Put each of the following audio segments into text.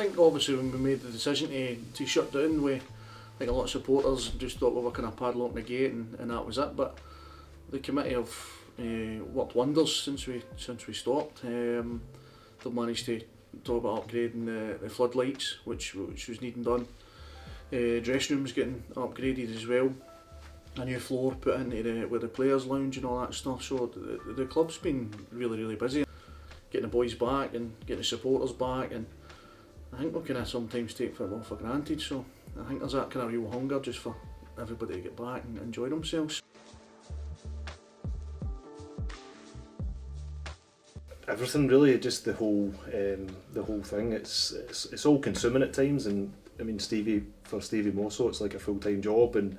think obviously when we made the decision to shut down, I think a lot of supporters just thought we were kind of padlocking the gate and that was it. But the committee have worked wonders since we stopped. They've managed to talk about upgrading the floodlights, which was needing done. Dressing rooms getting upgraded as well. A new floor put into with the players' lounge and all that stuff. So the club's been really busy, getting the boys back and getting the supporters back. And I think we kind of sometimes take football for granted. So I think there's that kind of real hunger just for everybody to get back and enjoy themselves. Everything really, just the whole thing. It's all consuming at times, and I mean Stevie Mosso, it's like a full-time job, and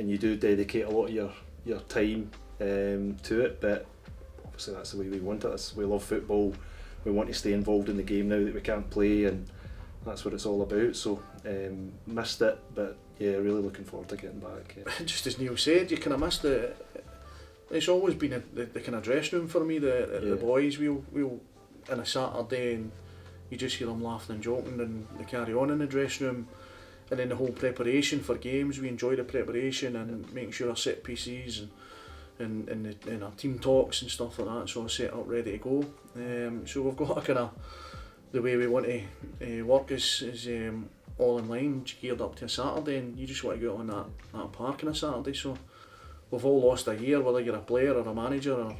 you do dedicate a lot of your time to it. But obviously that's the way we want it. We love football. We want to stay involved in the game now that we can't play, and that's what it's all about. So missed it, but yeah, really looking forward to getting back. Yeah. Just as Neil said, you kind of missed it. It's always been the kind of dressing room for me. The boys, we'll on a Saturday and you just hear them laughing and joking and they carry on in the dressing room. And then the whole preparation for games, we enjoy the preparation and making sure our set pieces and our team talks and stuff like that, so we're set up ready to go. So we've got a kind of, the way we want to work is all in line, geared up to a Saturday, and you just want to go on that park on a Saturday. So we've all lost a year, whether you're a player or a manager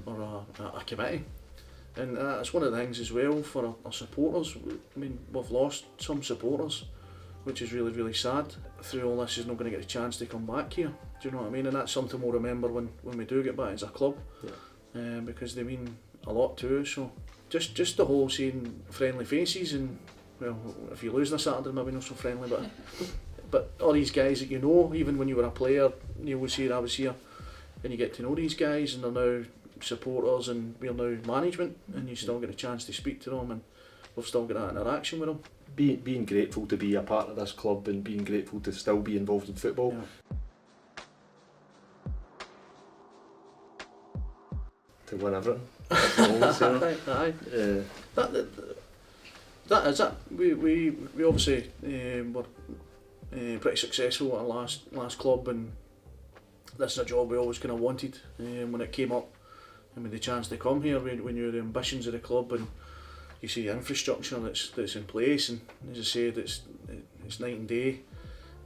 or a committee. And it's one of the things as well for our supporters. I mean, we've lost some supporters, which is really sad. Through all this, is not going to get a chance to come back here. Do you know what I mean? And that's something we'll remember when we do get back as a club, because they mean a lot to us. So just the whole seeing friendly faces, and well, if you lose on a Saturday, maybe not so friendly, but all these guys that you know, even when you were a player, Neil was here, I was here, and you get to know these guys, and they're now supporters, and we're now management, and you still get a chance to speak to them, and we've still got that interaction with them. Being grateful to be a part of this club and being grateful to still be involved in football. Yeah. To win everything. Always, you know. Aye. That is it. We obviously were pretty successful at our last club, and this is a job we always kind of wanted when it came up. I mean, the chance to come here, we knew the ambitions of the club, and you see the infrastructure that's in place, and as I said, it's night and day.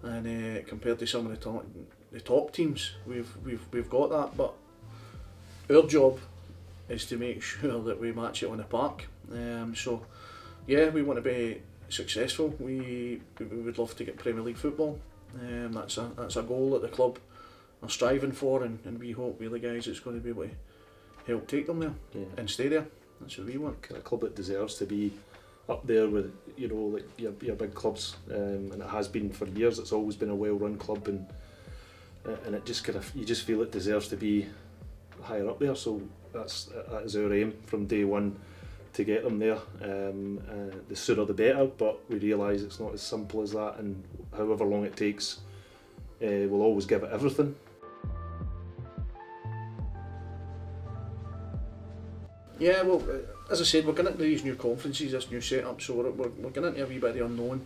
And compared to some of the top teams, we've got that. But our job is to make sure that we match it on the park. So yeah, we want to be successful. We would love to get Premier League football. That's a goal that the club are striving for, and we hope we're the guys that's going to be able to help take them there and stay there. That's what we want. A club that deserves to be up there with, you know, like your big clubs, and it has been for years. It's always been a well-run club, and it just kind of, you just feel it deserves to be higher up there. So that is our aim from day one, to get them there. The sooner the better, but we realise it's not as simple as that, and however long it takes, we'll always give it everything. Yeah, well, as I said, we're going into these new conferences, this new setup, so we're going into a wee bit of the unknown,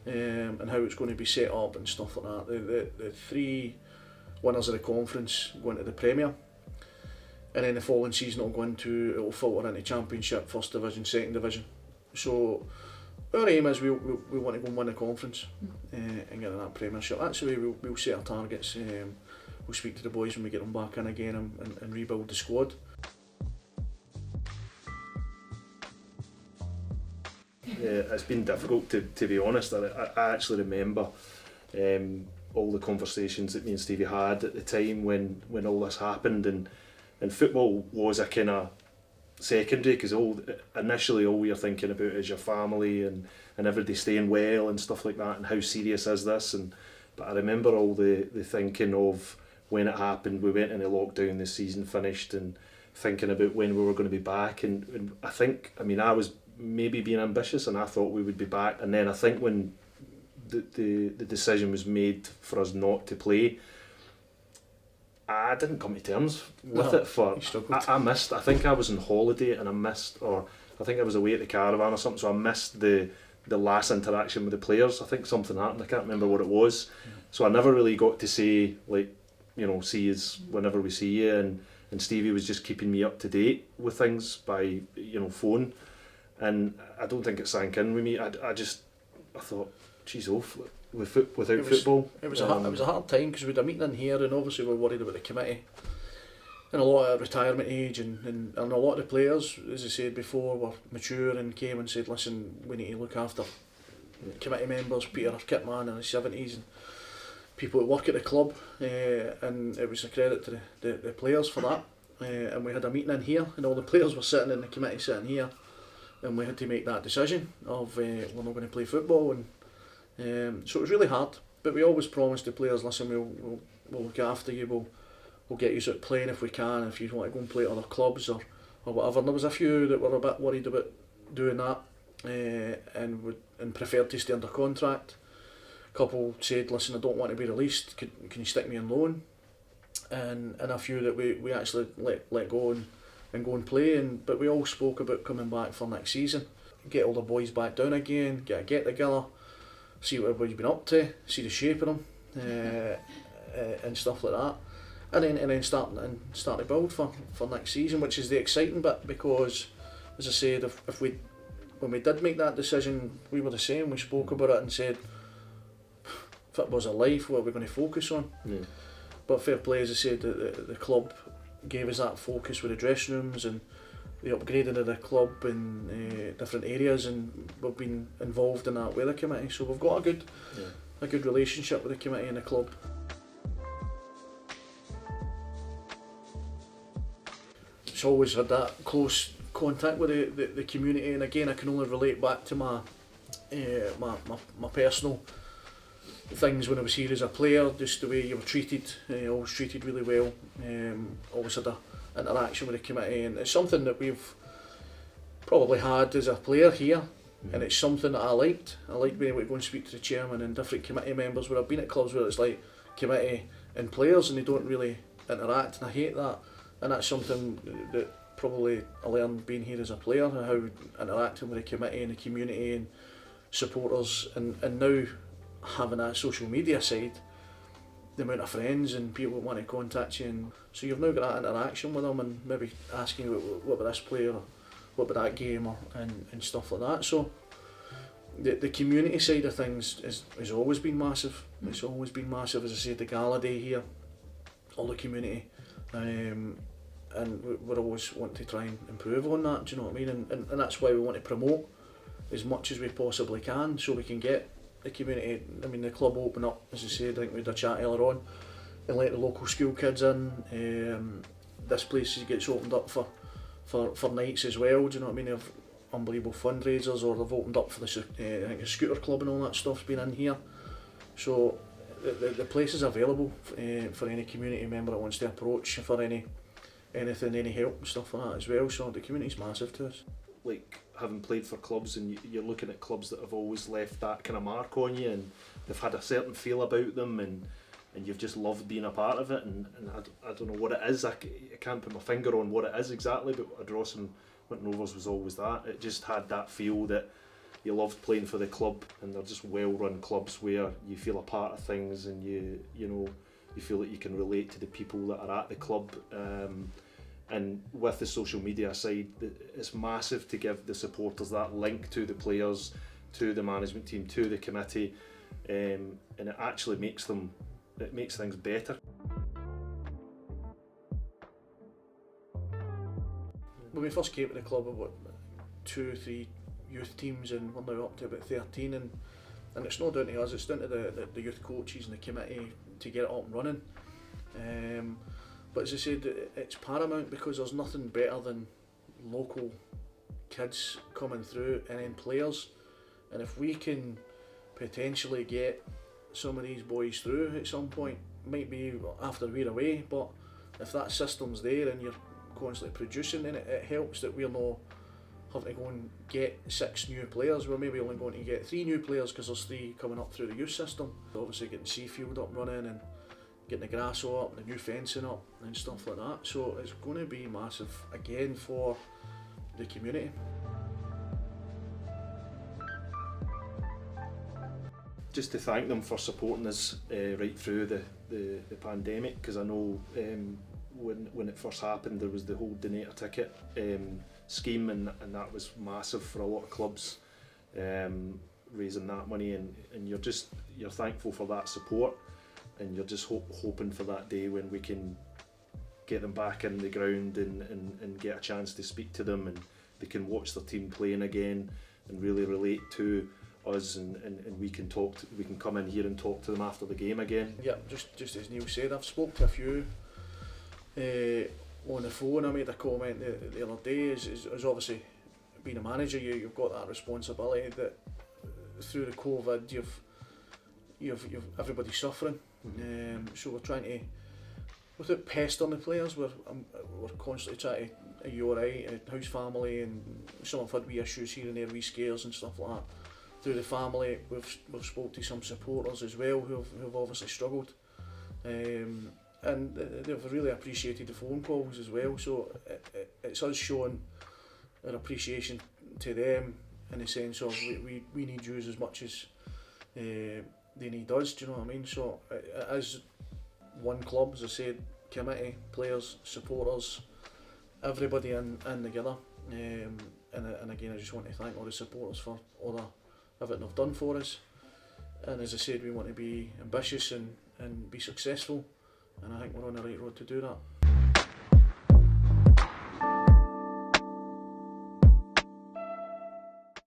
and how it's going to be set up and stuff like that. The three winners of the conference go into the Premier, and then the following season it'll filter into Championship, First Division, Second Division. So our aim is we want to go and win the conference and get in that Premiership. That's the way we'll set our targets. We'll speak to the boys when we get them back in again and rebuild the squad. Yeah, it's been difficult to be honest. I actually remember all the conversations that me and Stevie had at the time when all this happened, and football was a kind of secondary, because initially all you're thinking about is your family and everybody staying well and stuff like that, and how serious is this. But I remember all the thinking of when it happened. We went into lockdown, the season finished, and thinking about when we were going to be back, and I was maybe being ambitious, and I thought we would be back. And then I think when the decision was made for us not to play, I didn't come to terms with it. I missed. I think I was on holiday and I missed, or I think I was away at the Caravan or something, so I missed the last interaction with the players. I think something happened, I can't remember what it was. So I never really got to say, like, you know, see us whenever we see you, and Stevie was just keeping me up to date with things by, you know, phone. And I don't think it sank in with me. I thought, geez, without football. It was a hard time, because we had a meeting in here, and obviously we were worried about the committee and a lot of retirement age, and a lot of the players, as I said before, were mature and came and said, listen, we need to look after committee members. Peter, our kit man in his 70s, and people that work at the club, and it was a credit to the players for that. And we had a meeting in here, and all the players were sitting in the committee sitting here, and we had to make that decision of we're not going to play football, and so it was really hard. But we always promised the players, listen, we'll look after you, we'll get you out playing if we can, if you want to go and play at other clubs or whatever. And there was a few that were a bit worried about doing that, and preferred to stay under contract. A couple said, listen, I don't want to be released, can you stick me on loan? And a few that we actually let go and go and play. But we all spoke about coming back for next season, get all the boys back down again, get a get together, see what everybody's been up to, see the shape of them, and stuff like that. And then start to build for next season, which is the exciting bit, because, as I said, when we did make that decision, we were the same. We spoke about it and said, football's a life, what are we going to focus on? Yeah. But fair play, as I said, the club gave us that focus with the dressing rooms and the upgrading of the club in different areas, and we've been involved in that with the committee. So we've got a good relationship with the committee and the club. It's always had that close contact with the community, and again I can only relate back to my personal things when I was here as a player, just the way you were treated, always treated really well, always had an interaction with the committee, and it's something that we've probably had as a player here, and it's something that I liked being able to go and speak to the chairman and different committee members, where I've been at clubs where it's like committee and players and they don't really interact, and I hate that. And that's something that probably I learned being here as a player, how interacting with the committee and the community and supporters, and now having that social media side, the amount of friends and people that want to contact you, and so you've now got that interaction with them and maybe asking what about this player, or what about that game, and stuff like that. So the community side of things has always been massive. It's always been massive, as I said, the gala day here, all the community. And we're always wanting to try and improve on that, do you know what I mean? And that's why we want to promote as much as we possibly can, so we can get the community. I mean, the club open up, as I said, I think we had a chat earlier on, and let the local school kids in. This place gets opened up for nights as well, do you know what I mean? They have unbelievable fundraisers, or they've opened up for the I think the scooter club and all that stuff's been in here. So the place is available for any community member that wants to approach for anything, any help and stuff like that as well. So the community's massive to us. Like, having played for clubs, and you're looking at clubs that have always left that kind of mark on you, and they've had a certain feel about them, and you've just loved being a part of it, and I don't know what it is. I can't put my finger on what it is exactly, but Ardross and Winton Rovers was always that. It just had that feel that you loved playing for the club, and they're just well-run clubs where you feel a part of things, and you feel that you can relate to the people that are at the club. And with the social media side, it's massive to give the supporters that link to the players, to the management team, to the committee, and it actually makes things better. When we first came to the club, about 2 or 3 youth teams, and we're now up to about 13, and it's not down to us, it's down to the youth coaches and the committee to get it up and running. But as I said, it's paramount, because there's nothing better than local kids coming through and then players, and if we can potentially get some of these boys through at some point, might be after we're away, but if that system's there and you're constantly producing, then it helps that we're not having to go and get 6 new players. We're maybe only going to get 3 new players because there's 3 coming up through the youth system. Obviously getting Seafield up running, and getting the grass up, the new fencing up and stuff like that. So it's going to be massive again for the community. just to thank them for supporting us right through the pandemic, because I know when it first happened there was the whole donator ticket scheme, and that was massive for a lot of clubs, raising that money, and you're thankful for that support, and you're just hoping for that day when we can get them back in the ground and get a chance to speak to them, and they can watch their team playing again and really relate to us, and we can we can come in here and talk to them after the game again. Yeah, just as Neil said, I've spoke to a few on the phone. I made a comment the other day, is obviously being a manager, you've got that responsibility that through the COVID you've everybody's suffering. So we're trying to, without pestering the players, we're constantly trying to, are you alright, how's family, and some have had wee issues here and there, wee scares and stuff like that. Through the family, we've spoke to some supporters as well who've obviously struggled, and they've really appreciated the phone calls as well, so it's us showing our appreciation to them in the sense of we need you as much as they need us, do you know what I mean? So as one club, as I said, committee, players, supporters, everybody in together, and again I just want to thank all the supporters for all everything they've done for us, and as I said, we want to be ambitious and be successful, and I think we're on the right road to do that.